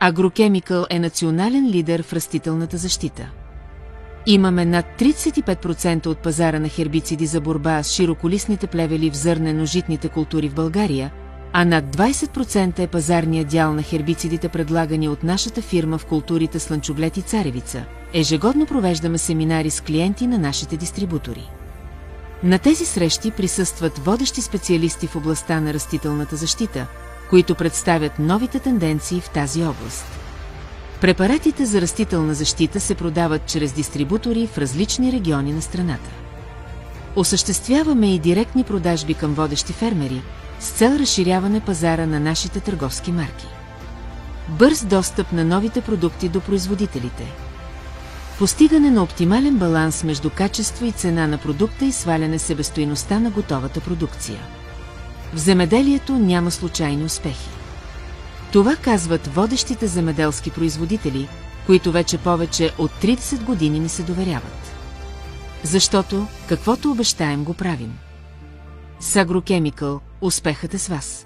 Агрокемикъл е национален лидер в растителната защита. Имаме над 35% от пазара на хербициди за борба с широколистните плевели в зърнено-житните култури в България, а над 20% е пазарният дял на хербицидите, предлагани от нашата фирма в културите слънчоглед и царевица. Ежегодно провеждаме семинари с клиенти на нашите дистрибутори. На тези срещи присъстват водещи специалисти в областта на растителната защита, които представят новите тенденции в тази област. Препаратите за растителна защита се продават чрез дистрибутори в различни региони на страната. Осъществяваме и директни продажби към водещи фермери с цел разширяване пазара на нашите търговски марки. Бърз достъп на новите продукти до производителите. Постигане на оптимален баланс между качество и цена на продукта и сваляне себестойността на готовата продукция. В земеделието няма случайни успехи. Това казват водещите земеделски производители, които вече повече от 30 години ни се доверяват. Защото, каквото обещаем, го правим. С Агрокемикъл, успехът е с вас.